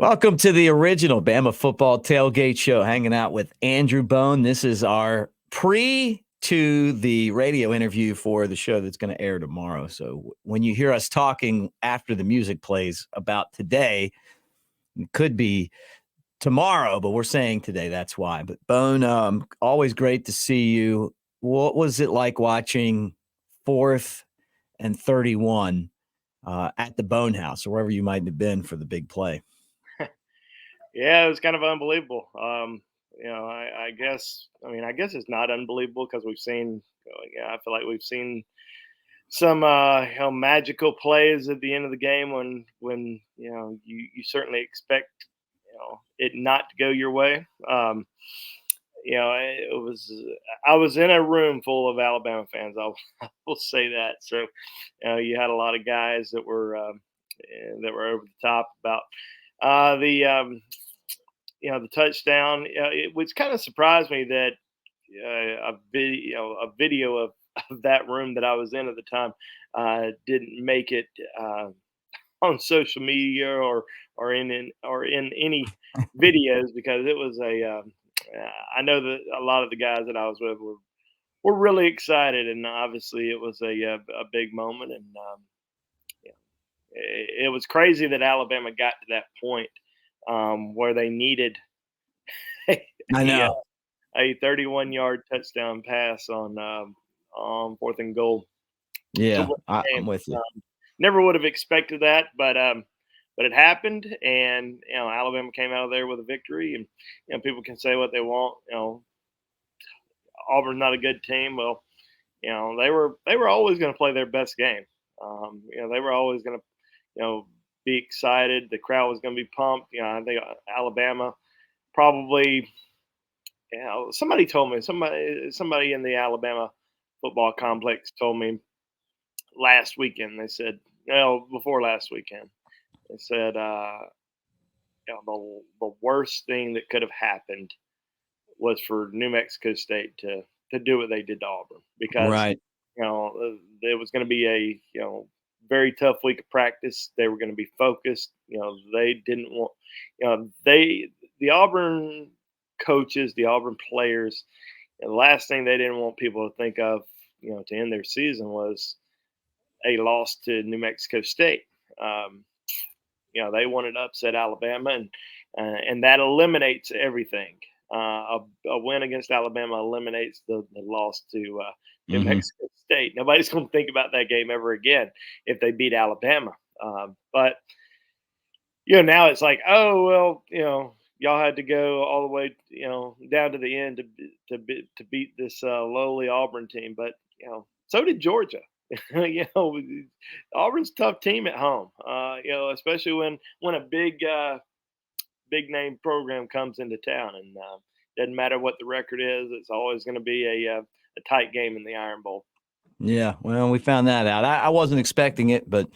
Welcome to the original Bama Football Tailgate Show, hanging out with Andrew Bone. This is our pre to the radio interview for the show that's going to air tomorrow. So when you hear us talking after the music plays about today, it could be tomorrow, but we're saying today. That's why. But Bone, always great to see you. What was it like watching 4th and 31 at the Bone House or wherever you might have been for the big play? Yeah, it was kind of unbelievable. I guess it's not unbelievable because we've seen. I feel like we've seen some magical plays at the end of the game when you certainly expect it not to go your way. It was. I was in a room full of Alabama fans. I will say that. So, you had a lot of guys that were over the top about the touchdown, which kind of surprised me that a video of that room that I was in at the time didn't make it on social media or in any videos because it was I know that a lot of the guys that I was with were really excited, and obviously it was a big moment, and yeah, it was crazy that Alabama got to that point where they needed I a, know. a 31-yard touchdown pass on 4th and goal to Yeah, win the I'm game. with you. Never would have expected that, but it happened, and Alabama came out of there with a victory. And people can say what they want. Auburn's not a good team. Well, they were always going to play their best game. They were always going to be excited. The crowd was going to be pumped. I think Alabama probably. Somebody told me somebody in the Alabama football complex told me last weekend. They said, before last weekend, they said, the worst thing that could have happened was for New Mexico State to do what they did to Auburn because Right. it was going to be a very tough week of practice. They were going to be focused. They didn't want the Auburn coaches, the Auburn players. And the last thing they didn't want people to think of, to end their season was a loss to New Mexico State. Um, they wanted to upset Alabama, and that eliminates everything. A win against Alabama eliminates the loss to New Hmm. Mexico State. Nobody's going to think about that game ever again if they beat Alabama. But now it's like, oh well, y'all had to go all the way, down to the end to beat this lowly Auburn team, but so did Georgia. you know, Auburn's a tough team at home. Especially when a big name program comes into town, and doesn't matter what the record is, it's always going to be a tight game in the Iron Bowl. Yeah, well, we found that out. I wasn't expecting it, but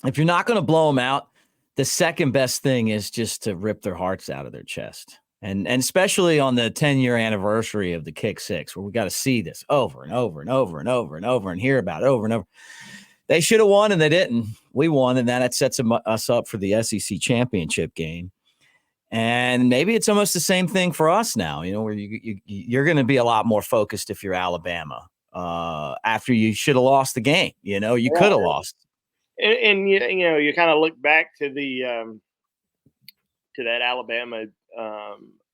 if you're not going to blow them out, the second best thing is just to rip their hearts out of their chest. And especially on the 10-year anniversary of the kick six, where we got to see this over and over and over and over and over and hear about it over and over. They should have won, and they didn't. We won, and that sets us up for the SEC championship game. And maybe it's almost the same thing for us now, where you're going to be a lot more focused if you're Alabama after you should have lost the game. You could have lost. And you kind of look back to to that Alabama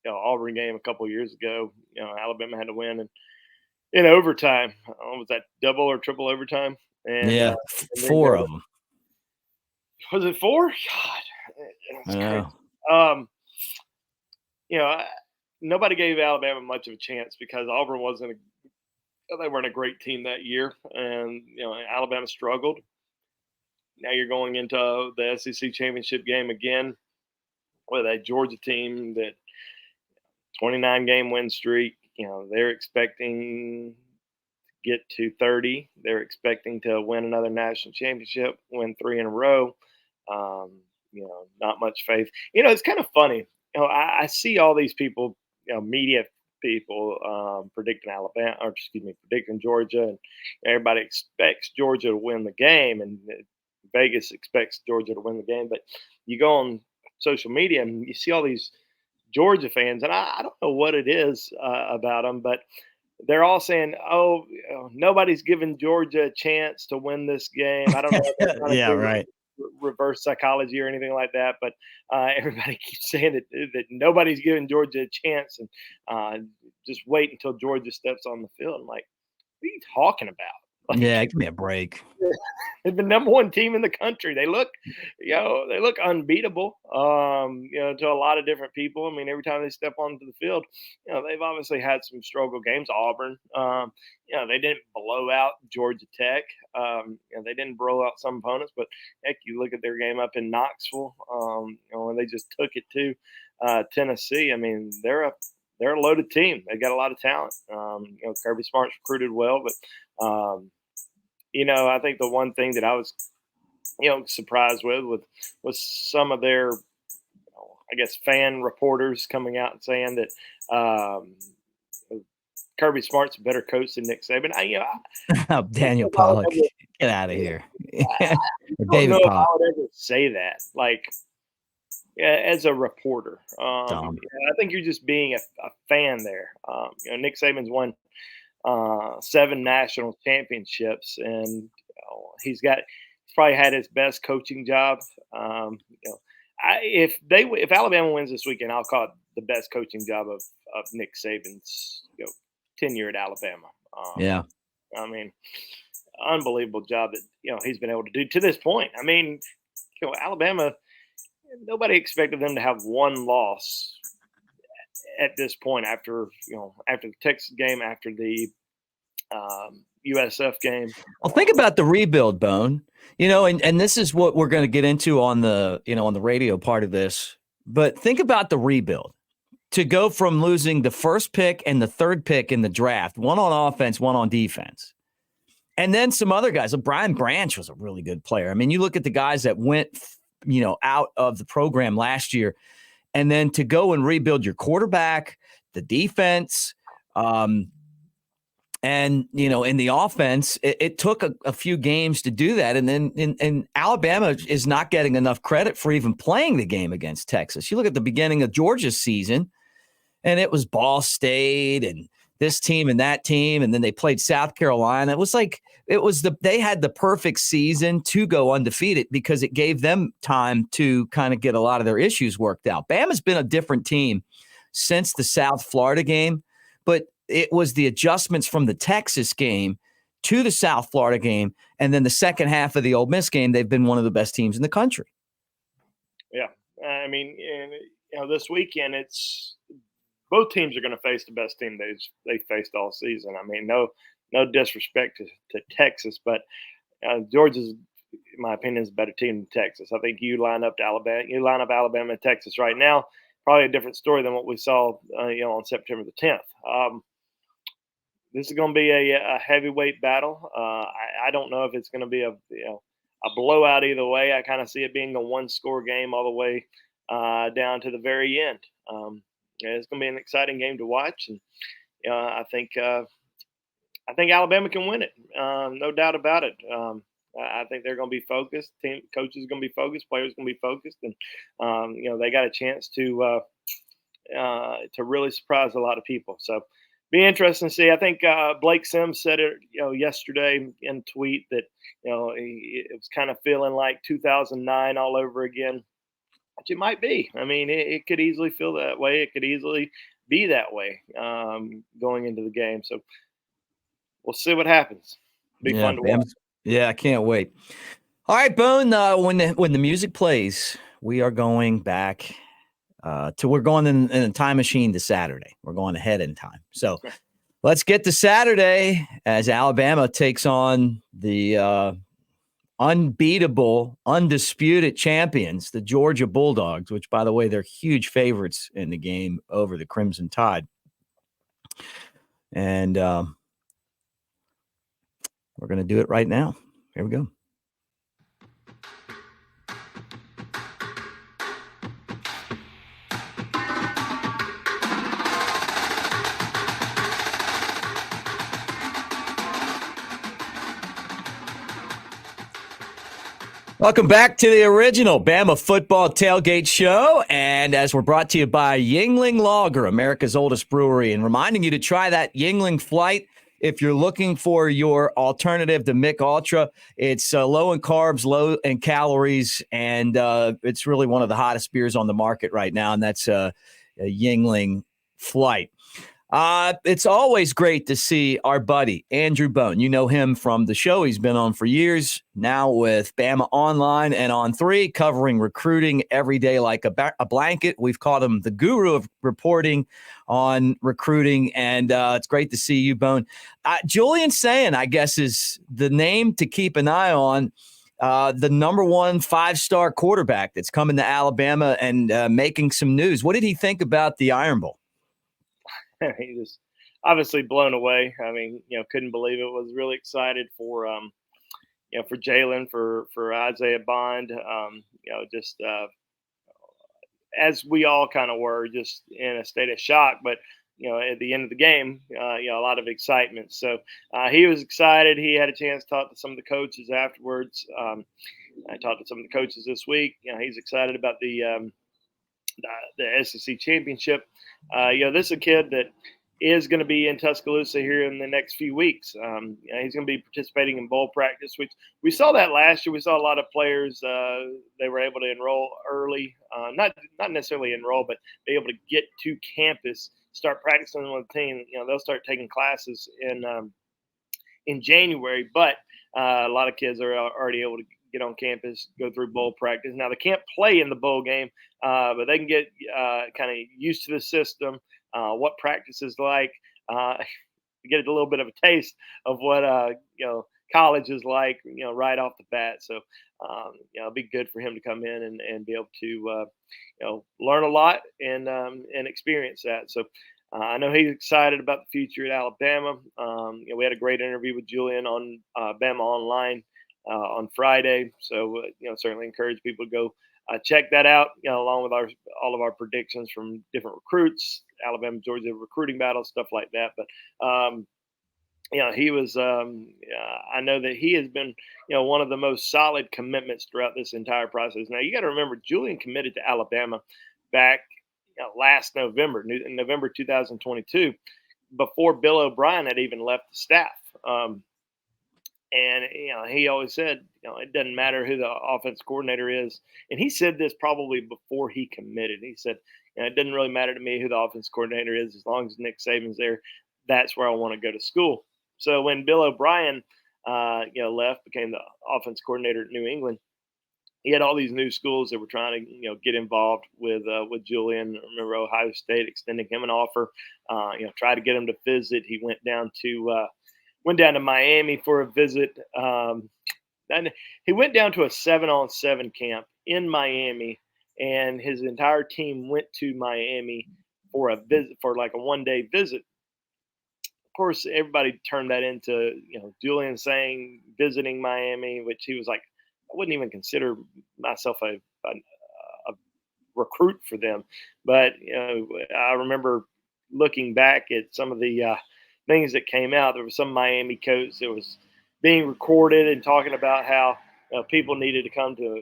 Auburn game a couple of years ago. Alabama had to win in overtime. Was that double or triple overtime? And Yeah, and then four go of them. was it four? God, I that's crazy. know. Um, you know, Nobody gave Alabama much of a chance because Auburn wasn't. They weren't a great team that year, and Alabama struggled. Now you're going into the SEC championship game again with a Georgia team that 29 game win streak. They're expecting to get to 30. They're expecting to win another national championship, win 3 in a row. Not much faith. It's kind of funny. I see all these people, media people predicting Alabama, or excuse me, predicting Georgia, and everybody expects Georgia to win the game, and Vegas expects Georgia to win the game. But you go on social media, and you see all these Georgia fans, and I don't know what it is about them, but they're all saying, "Oh, nobody's giving Georgia a chance to win this game." I don't know if they're trying to Yeah, do right. reverse psychology or anything like that, but everybody keeps saying that nobody's giving Georgia a chance, and just wait until Georgia steps on the field. I'm like, what are you talking about? Yeah, Like, give me a break. they're the number one team in the country. They look, they look unbeatable. To a lot of different people. I mean, every time they step onto the field, they've obviously had some struggle games. Auburn, they didn't blow out Georgia Tech. They didn't blow out some opponents, but heck, you look at their game up in Knoxville. When they just took it to Tennessee. I mean, they're a loaded team. They got a lot of talent. Kirby Smart's recruited well, but I think the one thing that I was, surprised with was some of their, I guess, fan reporters coming out and saying that Kirby Smart's a better coach than Nick Saban. Oh, Daniel Pollock, get out of here. I Or don't know David if I Pollock. would ever say that, like, as a reporter. Dumb. I think you're just being a fan there. Nick Saban's won 7 national championships, and he's probably had his best coaching job. If Alabama wins this weekend, I'll call it the best coaching job of Nick Saban's tenure at Alabama. Yeah. I mean, unbelievable job that he's been able to do to this point. I mean, Alabama, nobody expected them to have one loss at this point after the Texas game, after the USF game. Well, think about the rebuild, Bone. And this is what we're going to get into on the radio part of this. But think about the rebuild. To go from losing the first pick and the third pick in the draft, one on offense, one on defense. And then some other guys. Like Brian Branch was a really good player. I mean, you look at the guys that went, out of the program last year, and then to go and rebuild your quarterback, the defense, and, in the offense, it took a few games to do that. And then and Alabama is not getting enough credit for even playing the game against Texas. You look at the beginning of Georgia's season, and it was Ball State and this team and that team. And then they played South Carolina. It was like, they had the perfect season to go undefeated because it gave them time to kind of get a lot of their issues worked out. Bama's been a different team since the South Florida game, but it was the adjustments from the Texas game to the South Florida game. And then the second half of the Ole Miss game, they've been one of the best teams in the country. Yeah. I mean, this weekend, both teams are going to face the best team they faced all season. I mean, no disrespect to Texas, but Georgia's, in my opinion, is a better team than Texas. I think you line up Alabama and Texas right now, probably a different story than what we saw, on September the 10th. This is going to be a heavyweight battle. I don't know if it's going to be a blowout either way. I kind of see it being a one-score game all the way down to the very end. It's going to be an exciting game to watch, and I think Alabama can win it. No doubt about it. I think they're going to be focused. Team coaches are going to be focused. Players are going to be focused, and they got a chance to really surprise a lot of people. So, be interesting to see. I think Blake Sims said it, yesterday in a tweet that it was kind of feeling like 2009 all over again. Which it might be. I mean, it could easily feel that way. It could easily be that way going into the game. So we'll see what happens. Be fun to watch. Yeah, I can't wait. All right, Bone. When the music plays, we are going back we're going in a time machine to Saturday. We're going ahead in time. So let's get to Saturday as Alabama takes on the unbeatable, undisputed champions, the Georgia Bulldogs, which, by the way, they're huge favorites in the game over the Crimson Tide. And we're going to do it right now. Here we go. Welcome back to the original Bama Football Tailgate Show. And as we're brought to you by Yuengling Lager, America's oldest brewery, and reminding you to try that Yuengling Flight if you're looking for your alternative to Mick Ultra. It's low in carbs, low in calories, and it's really one of the hottest beers on the market right now, and that's a Yuengling Flight. It's always great to see our buddy, Andrew Bone. You know him from the show he's been on for years, now with Bama Online and On3, covering recruiting every day like a blanket. We've called him the guru of reporting on recruiting, and it's great to see you, Bone. Julian Sayin, I guess, is the name to keep an eye on. The number one 5-star quarterback that's coming to Alabama and making some news. What did he think about the Iron Bowl? He was obviously blown away. I mean, couldn't believe it. Was really excited for for Jalen, for Isaiah Bond. Just as we all kind of were, just in a state of shock. But at the end of the game, a lot of excitement. So he was excited. He had a chance to talk to some of the coaches afterwards. I talked to some of the coaches this week. He's excited about the SEC championship. This is a kid that is going to be in Tuscaloosa here in the next few weeks. He's going to be participating in bowl practice, which we saw that last year. We saw a lot of players, they were able to enroll early, not necessarily enroll, but be able to get to campus, start practicing with the team. They'll start taking classes in January, but a lot of kids are already able to get on campus, go through bowl practice. Now they can't play in the bowl game, but they can get kind of used to the system, what practice is like, get a little bit of a taste of what college is like, right off the bat. So it'll be good for him to come in and be able to learn a lot and experience that. So I know he's excited about the future at Alabama. We had a great interview with Julian on Bama Online on Friday. So, certainly encourage people to go check that out, along with all of our predictions from different recruits, Alabama, Georgia recruiting battles, stuff like that. But, he was, I know that he has been, one of the most solid commitments throughout this entire process. Now, you got to remember, Julian committed to Alabama back last November, in November 2022, before Bill O'Brien had even left the staff. And he always said, it doesn't matter who the offense coordinator is. And he said this probably before he committed. He said, it doesn't really matter to me who the offense coordinator is, as long as Nick Saban's there. That's where I want to go to school. So when Bill O'Brien, left, became the offense coordinator at New England, he had all these new schools that were trying to, get involved with Julian. I remember Ohio State extending him an offer. Tried to get him to visit. He went down to Miami for a visit. And he went down to a 7-on-7 camp in Miami, and his entire team went to Miami for a visit, for like a 1-day visit. Of course, everybody turned that into, Julian saying visiting Miami, which he was like, I wouldn't even consider myself a recruit for them. But, I remember looking back at some of the things that came out. There was some Miami coach that was being recorded and talking about how people needed to come to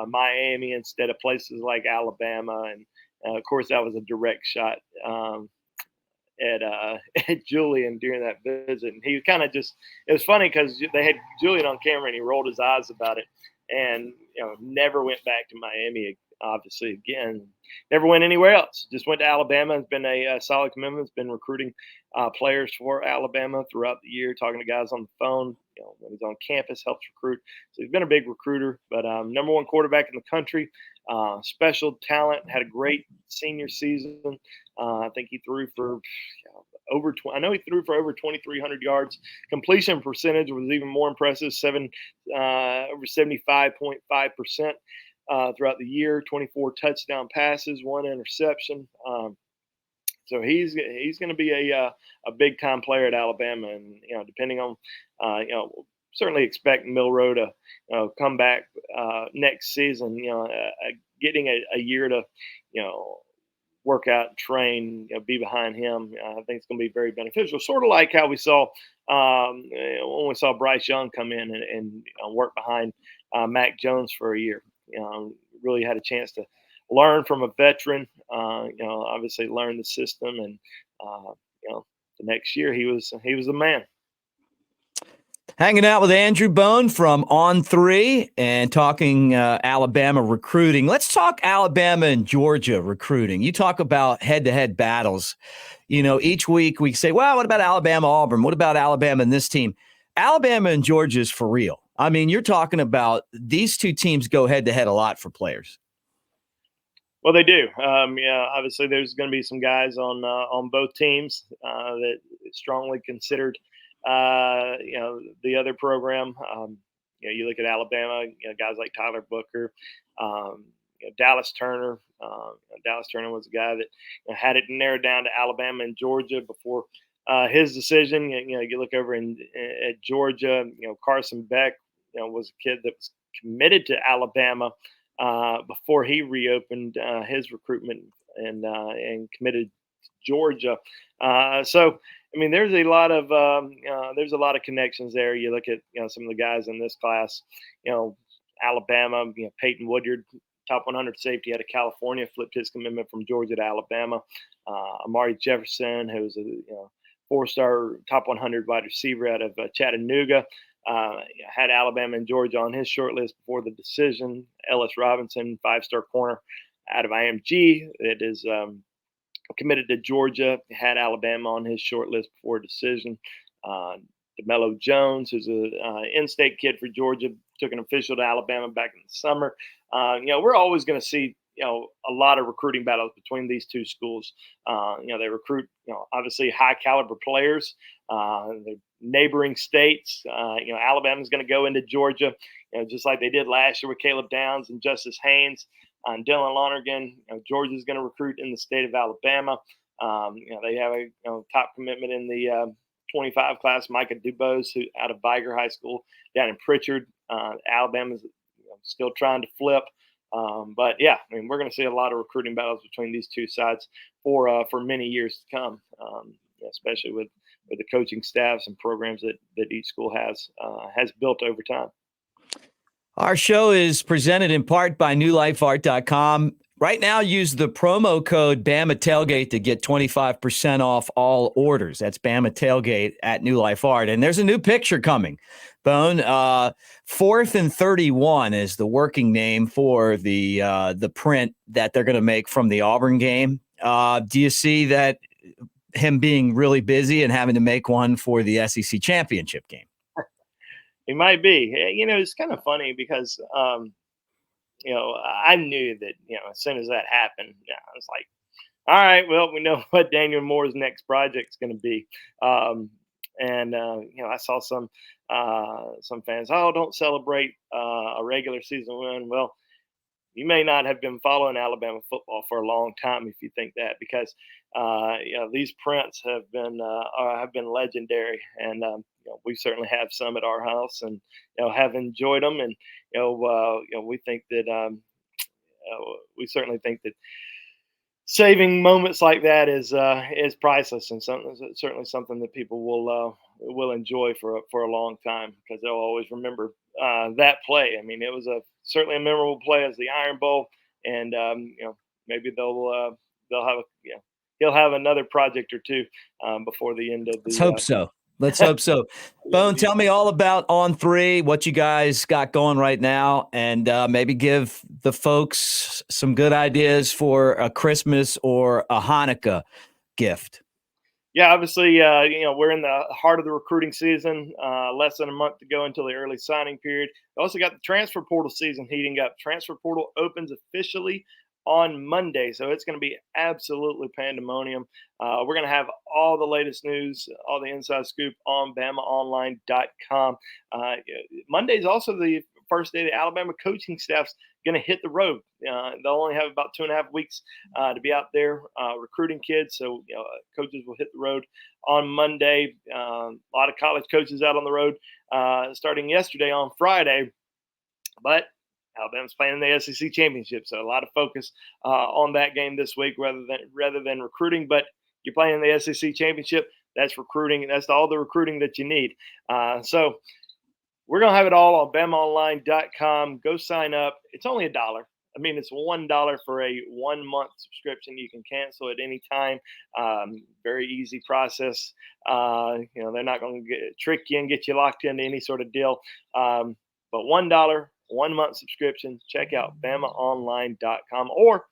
Miami instead of places like Alabama. And of course, that was a direct shot at Julian during that visit. And he kind of it was funny because they had Julian on camera and he rolled his eyes about it and, never went back to Miami, obviously, again. Never went anywhere else. Just went to Alabama. It's been a solid commitment. It's been recruiting players for Alabama throughout the year, talking to guys on the phone. When he's on campus, helps recruit. So he's been a big recruiter. But number one quarterback in the country, special talent. Had a great senior season. I think he threw for over 20. I know he threw for over 2,300 yards. Completion percentage was even more impressive. Over 75.5%. Throughout the year, 24 touchdown passes, 1 interception. So he's going to be a big time player at Alabama, and depending on certainly expect Milroe to come back next season. Getting a year to work out and train, be behind him. I think it's going to be very beneficial. Sort of like how we saw when we saw Bryce Young come in and work behind Mac Jones for a year. Really had a chance to learn from a veteran. Obviously learn the system, and the next year he was the man. Hanging out with Andrew Bone from On3 and talking Alabama recruiting. Let's talk Alabama and Georgia recruiting. You talk about head-to-head battles. Each week we say, well, what about Alabama, Auburn? What about Alabama and this team? Alabama and Georgia is for real. I mean, you're talking about these two teams go head-to-head a lot for players. Well, they do. Obviously, there's going to be some guys on both teams that strongly considered, the other program. You look at Alabama, guys like Tyler Booker, Dallas Turner. Dallas Turner was a guy that had it narrowed down to Alabama and Georgia before his decision. You look over at Georgia. Carson Beck, was a kid that was committed to Alabama before he reopened his recruitment and committed to Georgia. So I mean, there's a lot of connections there. You look at some of the guys in this class. Alabama. Peyton Woodyard, top 100 safety out of California, flipped his commitment from Georgia to Alabama. Amari Jefferson, who's a four-star top 100 wide receiver out of Chattanooga. Had Alabama and Georgia on his short list before the decision. Ellis Robinson, 5-star corner out of IMG, that is committed to Georgia, had Alabama on his short list before decision. DeMello Jones, who's a in-state kid for Georgia, took an official to Alabama back in the summer. We're always going to see a lot of recruiting battles between these two schools. They recruit obviously high caliber players. The neighboring states. Alabama's going to go into Georgia, just like they did last year with Caleb Downs and Justice Haynes and Dylan Lonergan. Georgia's going to recruit in the state of Alabama. They have a top commitment in the 25 class, Micah Dubose, who out of Viger High School down in Pritchard. Alabama's still trying to flip. But yeah, I mean, we're going to see a lot of recruiting battles between these two sides for many years to come, especially with the coaching staffs and programs that each school has built over time. Our show is presented in part by newlifeart.com. Right now, use the promo code Bama Tailgate to get 25% off all orders. That's Bama Tailgate at New Life Art. And there's a new picture coming. Bone, 4th and 31 is the working name for the print that they're going to make from the Auburn game. Do you see that him being really busy and having to make one for the SEC championship game? He might be. It's kind of funny because I knew that, as soon as that happened, I was like, all right, well, we know what Daniel Moore's next project is going to be. I saw some fans, don't celebrate a regular season win. Well, you may not have been following Alabama football for a long time if you think that, because these prints have been legendary, and we certainly have some at our house, and have enjoyed them, and we think that we certainly think that saving moments like that is priceless, and certainly something that people will enjoy for a long time, because they'll always remember that play. I mean, it was certainly a memorable play as the Iron Bowl, and maybe they'll have he'll have another project or two before the end of the. Let's hope so. Let's hope so. Bone, tell me all about On3, what you guys got going right now, and maybe give the folks some good ideas for a Christmas or a Hanukkah gift. Yeah, obviously, we're in the heart of the recruiting season. Less than a month to go until the early signing period. We also got the transfer portal season heating up. Transfer portal opens officially on Monday, so it's going to be absolutely pandemonium. We're going to have all the latest news, all the inside scoop on BamaOnline.com. Monday is also the first day the Alabama coaching staff's going to hit the road. They'll only have about 2.5 weeks to be out there recruiting kids. So coaches will hit the road on Monday. A lot of college coaches out on the road starting yesterday on Friday. But Alabama's playing in the SEC championship, so a lot of focus on that game this week rather than recruiting. But you're playing in the SEC championship. That's recruiting. That's all the recruiting that you need. So we're going to have it all on BamaOnline.com. Go sign up. It's only $1. I mean, it's $1 for a 1-month subscription. You can cancel at any time. Very easy process. They're not going to trick you and get you locked into any sort of deal. But $1, 1-month subscription. Check out BamaOnline.com. Or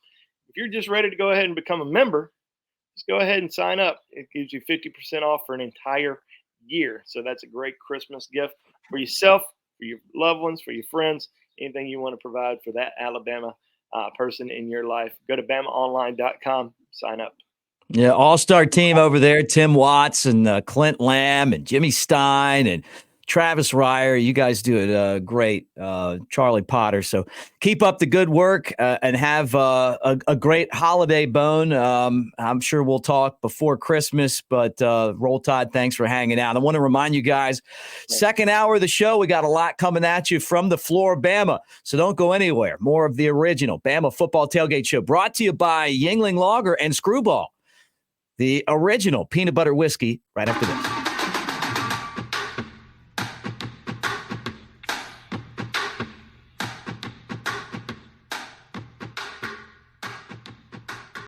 if you're just ready to go ahead and become a member, just go ahead and sign up. It gives you 50% off for an entire year. So that's a great Christmas gift for yourself, for your loved ones, for your friends. Anything you want to provide for that Alabama person in your life, go to BamaOnline.com, sign up. Yeah, all-star team over there, Tim Watts and Clint Lamb and Jimmy Stein and Travis Ryer. You guys do it great, Charlie Potter. So keep up the good work and have a great holiday, Bone. I'm sure we'll talk before Christmas, but Roll Tide, thanks for hanging out. I want to remind you guys, second hour of the show, we got a lot coming at you from the Flora-Bama, so don't go anywhere. More of the original Bama Football Tailgate Show brought to you by Yingling Lager and Screwball, the original peanut butter whiskey, right after this.